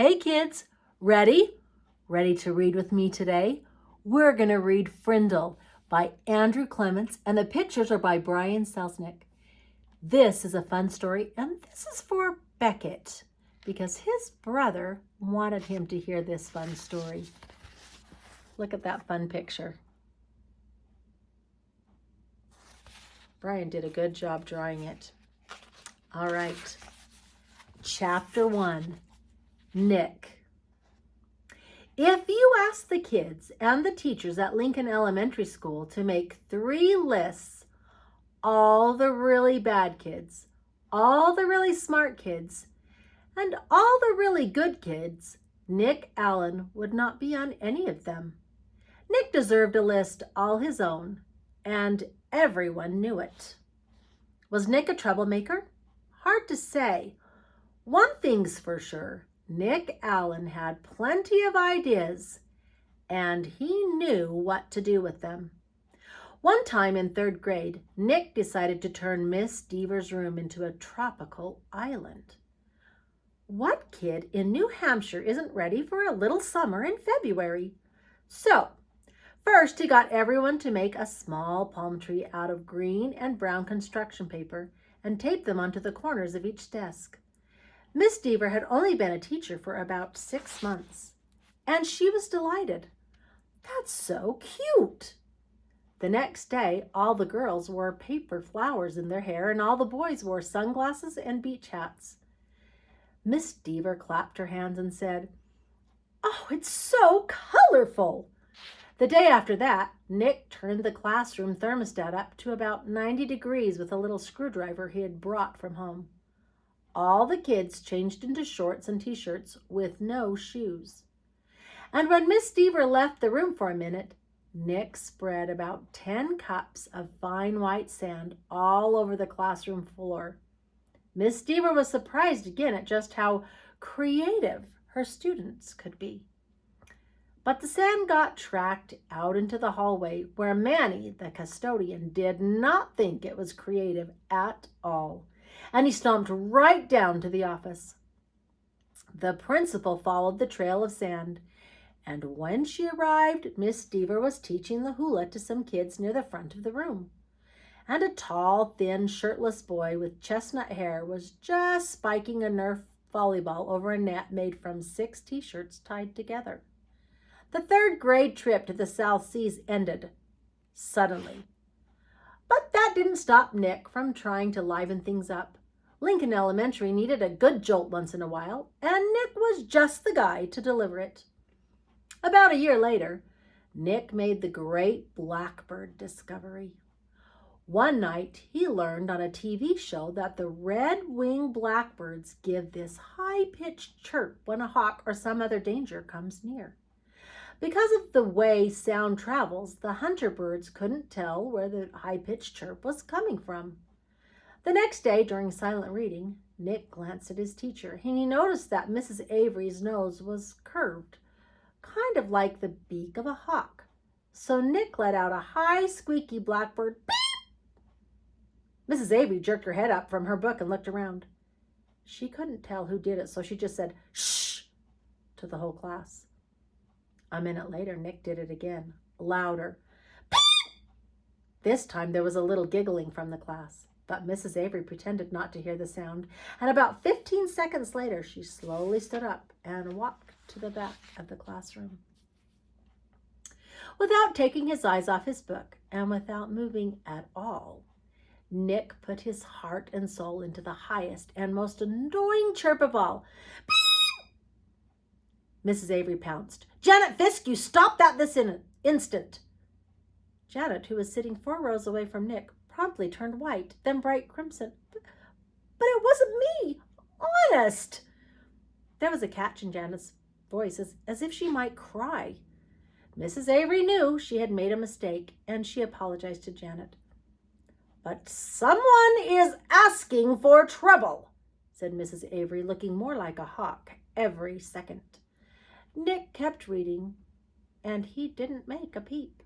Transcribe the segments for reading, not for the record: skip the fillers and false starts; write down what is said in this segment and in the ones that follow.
Hey kids, ready? Ready to read with me today? We're going to read Frindle by Andrew Clements, and the pictures are by Brian Selznick. This is a fun story, and this is for Beckett because his brother wanted him to hear this fun story. Look at that fun picture. Brian did a good job drawing it. All right, Chapter 1. Nick. If you ask the kids and the teachers at Lincoln Elementary School to make 3 lists, all the really bad kids, all the really smart kids, and all the really good kids, Nick Allen would not be on any of them. Nick deserved a list all his own, and everyone knew it. Was Nick a troublemaker? Hard to say. One thing's for sure. Nick Allen had plenty of ideas, and he knew what to do with them. One time in 3rd grade, Nick decided to turn Miss Deaver's room into a tropical island. What kid in New Hampshire isn't ready for a little summer in February? So, first he got everyone to make a small palm tree out of green and brown construction paper and tape them onto the corners of each desk. Miss Deaver had only been a teacher for about 6 months, and she was delighted. That's so cute. The next day, all the girls wore paper flowers in their hair, and all the boys wore sunglasses and beach hats. Miss Deaver clapped her hands and said, "Oh, it's so colorful." The day after that, Nick turned the classroom thermostat up to about 90 degrees with a little screwdriver he had brought from home. All the kids changed into shorts and t-shirts with no shoes. And when Miss Deaver left the room for a minute, Nick spread about 10 cups of fine white sand all over the classroom floor. Miss Deaver was surprised again at just how creative her students could be. But the sand got tracked out into the hallway where Manny, the custodian, did not think it was creative at all, and he stomped right down to the office. The principal followed the trail of sand, and when she arrived, Miss Deaver was teaching the hula to some kids near the front of the room. And a tall, thin, shirtless boy with chestnut hair was just spiking a Nerf volleyball over a net made from 6 t-shirts tied together. The 3rd grade trip to the South Seas ended suddenly. But that didn't stop Nick from trying to liven things up. Lincoln Elementary needed a good jolt once in a while, and Nick was just the guy to deliver it. About a year later, Nick made the great blackbird discovery. One night, he learned on a TV show that the red-winged blackbirds give this high-pitched chirp when a hawk or some other danger comes near. Because of the way sound travels, the hunter birds couldn't tell where the high-pitched chirp was coming from. The next day, during silent reading, Nick glanced at his teacher, and he noticed that Mrs. Avery's nose was curved, kind of like the beak of a hawk. So Nick let out a high, squeaky blackbird beep. Mrs. Avery jerked her head up from her book and looked around. She couldn't tell who did it, so she just said, "Shh," to the whole class. A minute later, Nick did it again, louder. Beep! This time there was a little giggling from the class, but Mrs. Avery pretended not to hear the sound, and about 15 seconds later, she slowly stood up and walked to the back of the classroom. Without taking his eyes off his book and without moving at all, Nick put his heart and soul into the highest and most annoying chirp of all. Beep! Mrs. Avery pounced. "Janet Fisk, you stop that this instant." Janet, who was sitting 4 rows away from Nick, promptly turned white, then bright crimson. But it wasn't me. Honest." There was a catch in Janet's voice, as if she might cry. Mrs. Avery knew she had made a mistake, and she apologized to Janet. "But someone is asking for trouble," said Mrs. Avery, looking more like a hawk every second. Nick kept reading, and he didn't make a peep.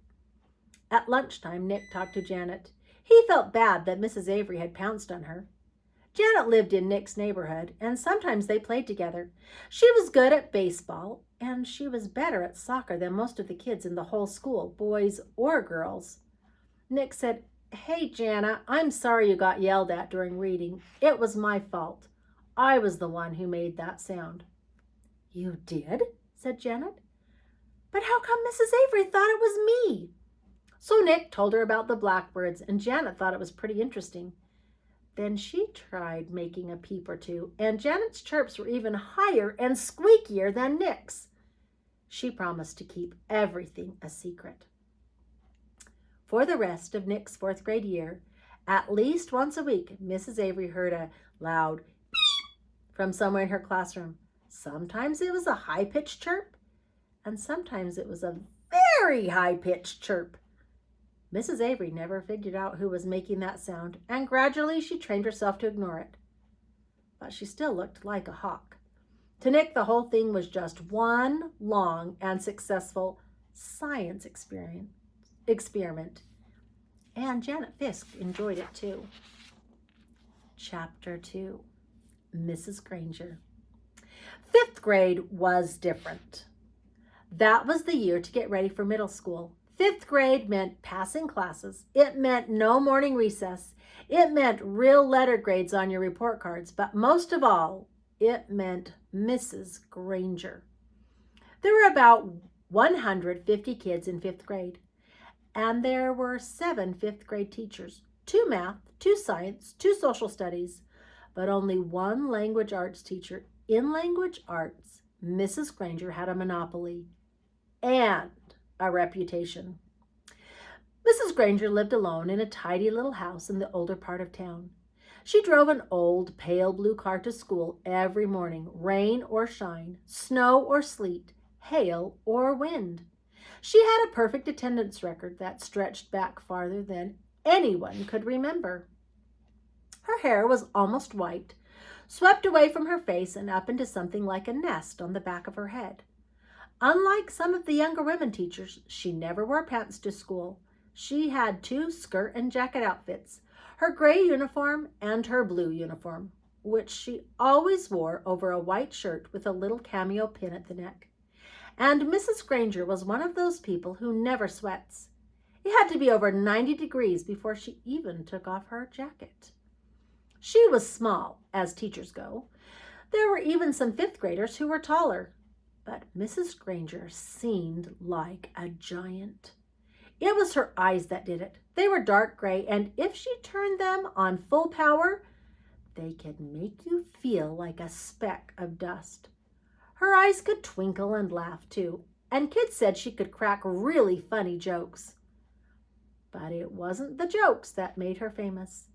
At lunchtime, Nick talked to Janet. He felt bad that Mrs. Avery had pounced on her. Janet lived in Nick's neighborhood, and sometimes they played together. She was good at baseball, and she was better at soccer than most of the kids in the whole school, boys or girls. Nick said, "Hey, Jana, I'm sorry you got yelled at during reading. It was my fault. I was the one who made that sound." "You did?" said Janet. "But how come Mrs. Avery thought it was me?" So Nick told her about the blackbirds, and Janet thought it was pretty interesting. Then she tried making a peep or two, and Janet's chirps were even higher and squeakier than Nick's. She promised to keep everything a secret. For the rest of Nick's 4th grade year, at least once a week, Mrs. Avery heard a loud beep from somewhere in her classroom. Sometimes it was a high-pitched chirp, and sometimes it was a very high-pitched chirp. Mrs. Avery never figured out who was making that sound, and gradually she trained herself to ignore it. But she still looked like a hawk. To Nick, the whole thing was just one long and successful science experiment. And Janet Fisk enjoyed it too. Chapter 2, Mrs. Granger. 5th grade was different. That was the year to get ready for middle school. 5th grade meant passing classes. It meant no morning recess. It meant real letter grades on your report cards. But most of all, it meant Mrs. Granger. There were about 150 kids in 5th grade. And there were 7 5th grade teachers, 2 math, 2 science, 2 social studies, but only 1 language arts teacher. In language arts, Mrs. Granger had a monopoly and a reputation. Mrs. Granger lived alone in a tidy little house in the older part of town. She drove an old, pale blue car to school every morning, rain or shine, snow or sleet, hail or wind. She had a perfect attendance record that stretched back farther than anyone could remember. Her hair was almost white, swept away from her face and up into something like a nest on the back of her head. Unlike some of the younger women teachers, she never wore pants to school. She had 2 skirt and jacket outfits, her gray uniform and her blue uniform, which she always wore over a white shirt with a little cameo pin at the neck. And Mrs. Granger was one of those people who never sweats. It had to be over 90 degrees before she even took off her jacket. She was small, as teachers go. There were even some 5th graders who were taller. But Mrs. Granger seemed like a giant. It was her eyes that did it. They were dark gray, and if she turned them on full power, they could make you feel like a speck of dust. Her eyes could twinkle and laugh too, and kids said she could crack really funny jokes. But it wasn't the jokes that made her famous.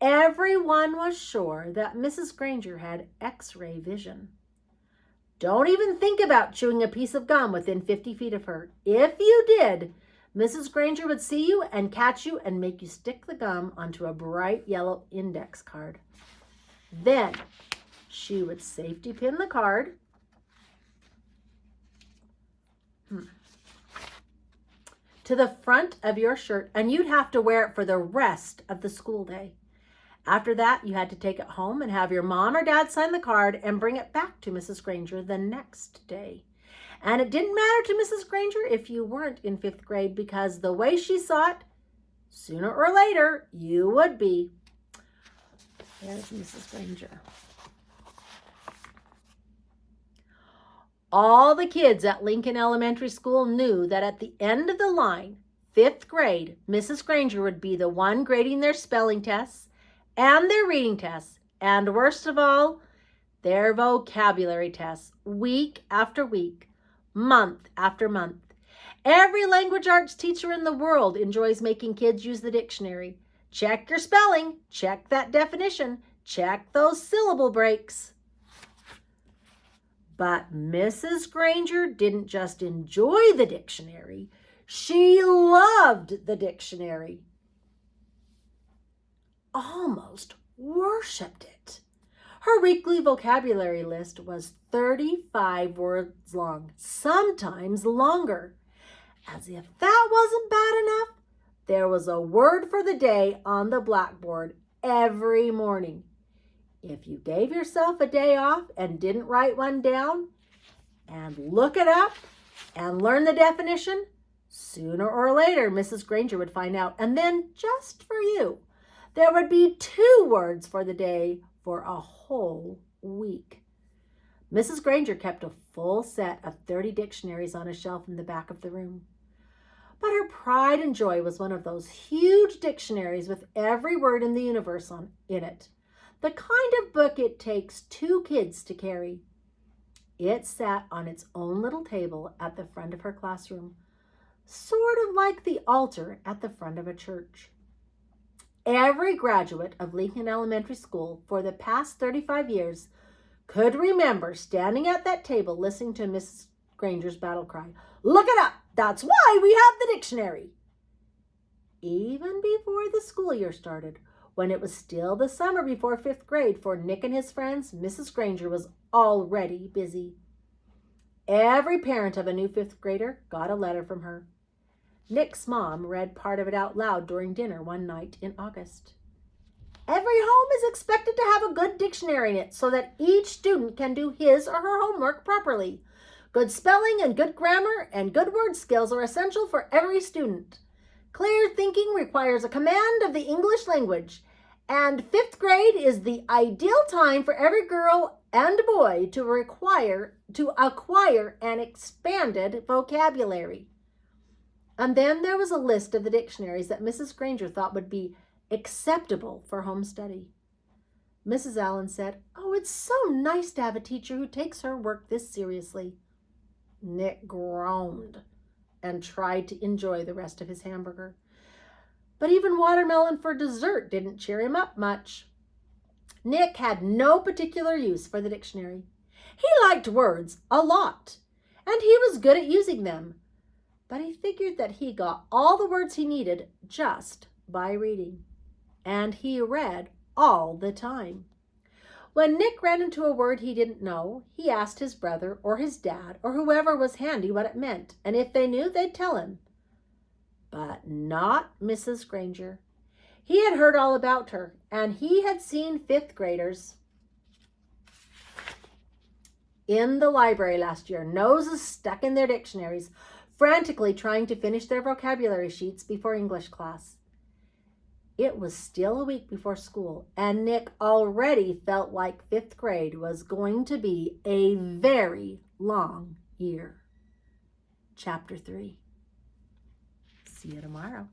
Everyone was sure that Mrs. Granger had X-ray vision. Don't even think about chewing a piece of gum within 50 feet of her. If you did, Mrs. Granger would see you and catch you and make you stick the gum onto a bright yellow index card. Then she would safety pin the card to the front of your shirt, and you'd have to wear it for the rest of the school day. After that, you had to take it home and have your mom or dad sign the card and bring it back to Mrs. Granger the next day. And it didn't matter to Mrs. Granger if you weren't in 5th grade, because the way she saw it, sooner or later, you would be. There's Mrs. Granger. All the kids at Lincoln Elementary School knew that at the end of the line, 5th grade, Mrs. Granger would be the one grading their spelling tests and their reading tests, and worst of all, their vocabulary tests, week after week, month after month. Every language arts teacher in the world enjoys making kids use the dictionary. Check your spelling, check that definition, check those syllable breaks. But Mrs. Granger didn't just enjoy the dictionary, she loved the dictionary. Almost worshipped it. Her weekly vocabulary list was 35 words long, sometimes longer. As if that wasn't bad enough, there was a word for the day on the blackboard every morning. If you gave yourself a day off and didn't write one down and look it up and learn the definition, sooner or later Mrs. Granger would find out. And then, just for you, there would be 2 words for the day for a whole week. Mrs. Granger kept a full set of 30 dictionaries on a shelf in the back of the room. But her pride and joy was one of those huge dictionaries with every word in the universe in it. The kind of book it takes 2 kids to carry. It sat on its own little table at the front of her classroom, sort of like the altar at the front of a church. Every graduate of Lincoln Elementary School for the past 35 years could remember standing at that table listening to Mrs. Granger's battle cry, "Look it up! That's why we have the dictionary!" Even before the school year started, when it was still the summer before 5th grade for Nick and his friends, Mrs. Granger was already busy. Every parent of a new 5th grader got a letter from her. Nick's mom read part of it out loud during dinner one night in August. "Every home is expected to have a good dictionary in it so that each student can do his or her homework properly. Good spelling and good grammar and good word skills are essential for every student. Clear thinking requires a command of the English language, and 5th grade is the ideal time for every girl and boy to acquire an expanded vocabulary." And then there was a list of the dictionaries that Mrs. Granger thought would be acceptable for home study. Mrs. Allen said, "Oh, it's so nice to have a teacher who takes her work this seriously." Nick groaned and tried to enjoy the rest of his hamburger. But even watermelon for dessert didn't cheer him up much. Nick had no particular use for the dictionary. He liked words a lot, and he was good at using them. But he figured that he got all the words he needed just by reading. And he read all the time. When Nick ran into a word he didn't know, he asked his brother or his dad or whoever was handy what it meant, and if they knew, they'd tell him. But not Mrs. Granger. He had heard all about her, and he had seen 5th graders in the library last year, noses stuck in their dictionaries, frantically trying to finish their vocabulary sheets before English class. It was still a week before school, and Nick already felt like 5th grade was going to be a very long year. Chapter 3. See you tomorrow.